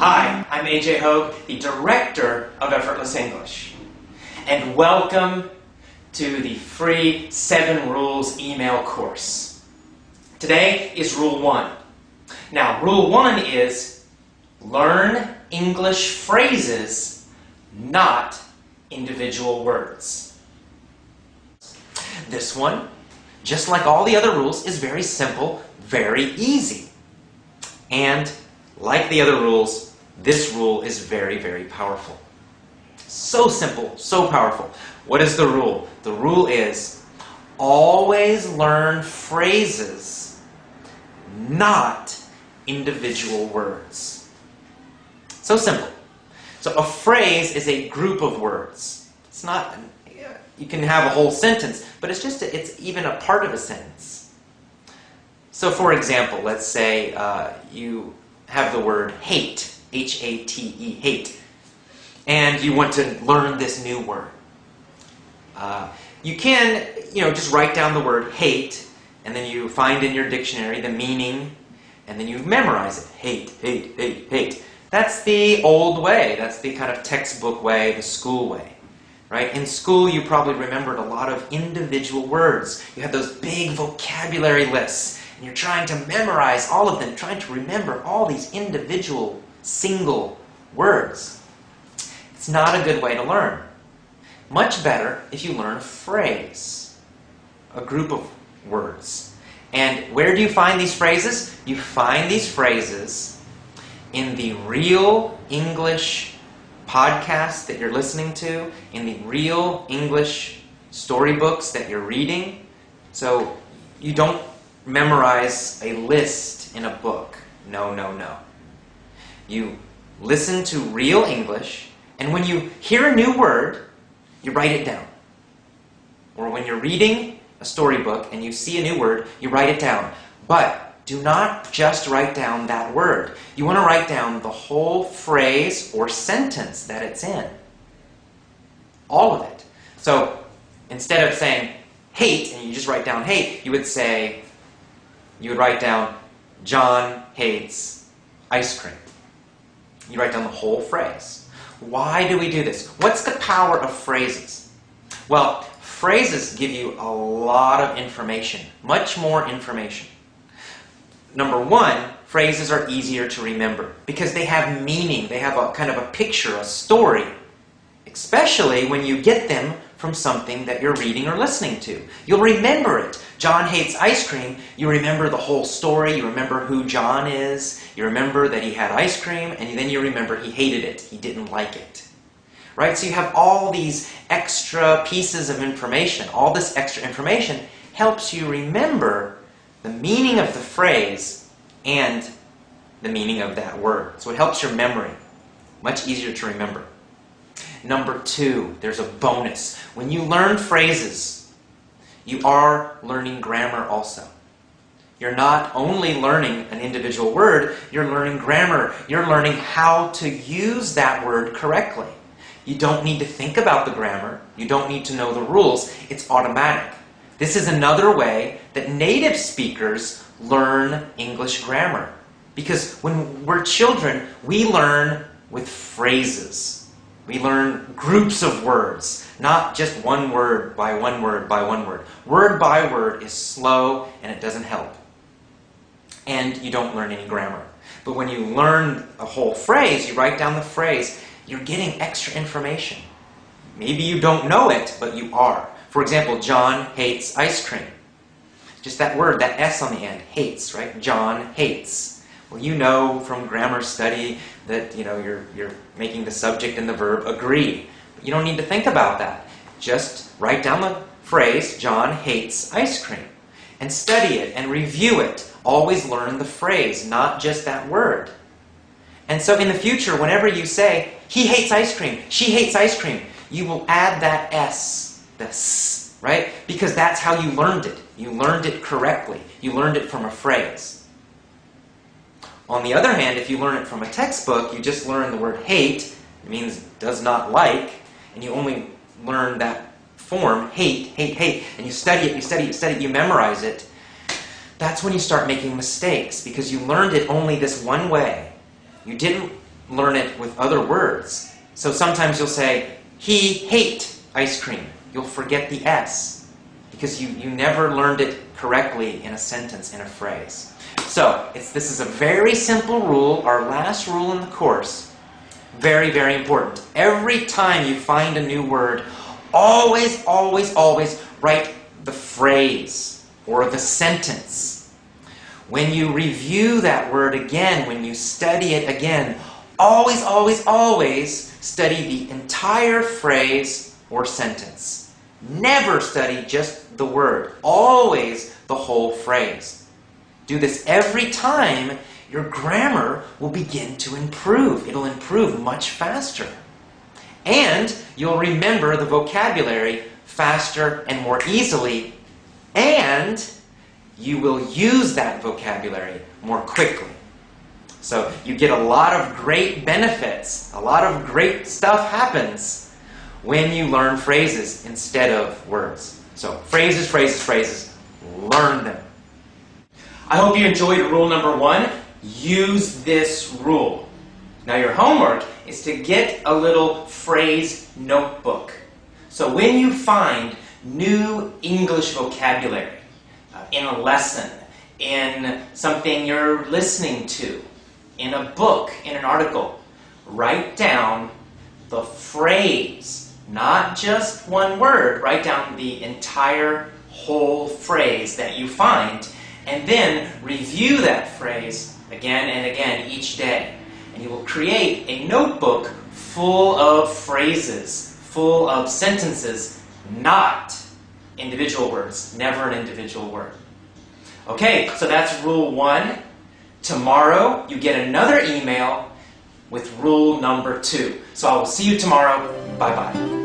Hi, I'm AJ Hogue, the Director of Effortless English, and welcome to the free 7 Rules email course. Today is Rule 1. Now, Rule 1 is learn English phrases, not individual words. This one, just like all the other rules, is very simple, very easy. And like the other rules, this rule is very, very powerful. So simple, so powerful. What is the rule? The rule is always learn phrases, not individual words. So simple. So a phrase is a group of words. It's not, you can have a whole sentence, but it's even a part of a sentence. So for example, let's say you have the word hate, H-A-T-E, hate, and you want to learn this new word. You can, just write down the word hate, and then you find in your dictionary the meaning, and then you memorize it. Hate, hate, hate, hate. That's the old way. That's the kind of textbook way, the school way. Right? In school, you probably remembered a lot of individual words. You had those big vocabulary lists, and you're trying to memorize all of them, trying to remember all these individual, single words. It's not a good way to learn. Much better if you learn a phrase, a group of words. And where do you find these phrases? You find these phrases in the Real English podcast that you're listening to, in the Real English storybooks that you're reading. So you don't memorize a list in a book. No, no, no. You listen to Real English, and when you hear a new word, you write it down. Or when you're reading a storybook and you see a new word, you write it down. But do not just write down that word. You want to write down the whole phrase or sentence that it's in. All of it. So instead of saying hate, and you just write down hate, you would write down John hates ice cream. You write down the whole phrase. Why do we do this? What's the power of phrases? Well, phrases give you a lot of information, much more information. Number one, phrases are easier to remember because they have meaning. They have a kind of a picture, a story, especially when you get them from something that you're reading or listening to. You'll remember it. John hates ice cream. You remember the whole story. You remember who John is. You remember that he had ice cream, and then you remember he hated it. He didn't like it. Right? So you have all these extra pieces of information. All this extra information helps you remember the meaning of the phrase and the meaning of that word. So it helps your memory. Much easier to remember. Number 2, there's a bonus. When you learn phrases, you are learning grammar also. You're not only learning an individual word, you're learning grammar. You're learning how to use that word correctly. You don't need to think about the grammar. You don't need to know the rules. It's automatic. This is another way that native speakers learn English grammar. Because when we're children, we learn with phrases. We learn groups of words, not just one word by one word by one word. Word by word is slow and it doesn't help. And you don't learn any grammar. But when you learn a whole phrase, you write down the phrase, you're getting extra information. Maybe you don't know it, but you are. For example, John hates ice cream. Just that word, that S on the end, hates, right? John hates. Well, you know from grammar study that you're making the subject and the verb agree. But you don't need to think about that. Just write down the phrase, John hates ice cream, and study it and review it. Always learn the phrase, not just that word. And so in the future, whenever you say, he hates ice cream, she hates ice cream, you will add that S, the S, right? Because that's how you learned it. You learned it correctly. You learned it from a phrase. On the other hand, if you learn it from a textbook, you just learn the word hate, it means does not like, and you only learn that form, hate, hate, hate, and you study it, you study it, you study it, you memorize it. That's when you start making mistakes, because you learned it only this one way. You didn't learn it with other words. So sometimes you'll say, he hate ice cream. You'll forget the S because you never learned it correctly in a sentence, in a phrase. So this is a very simple rule, our last rule in the course. Very, very important. Every time you find a new word, always, always, always write the phrase or the sentence. When you review that word again, when you study it again, always, always, always study the entire phrase or sentence. Never study just the word. Always the whole phrase. Do this every time. Your grammar will begin to improve. It'll improve much faster. And you'll remember the vocabulary faster and more easily. And you will use that vocabulary more quickly. So you get a lot of great benefits. A lot of great stuff happens when you learn phrases instead of words. So phrases, phrases, phrases. Learn them. I hope you enjoyed rule number 1. Use this rule. Now your homework is to get a little phrase notebook. So when you find new English vocabulary in a lesson, in something you're listening to, in a book, in an article, write down the phrase, not just one word. Write down the entire whole phrase that you find, and then review that phrase again and again each day. And you will create a notebook full of phrases, full of sentences, not individual words. Never an individual word. Okay, so that's rule 1. Tomorrow you get another email with rule number 2. So I will see you tomorrow. Bye-bye.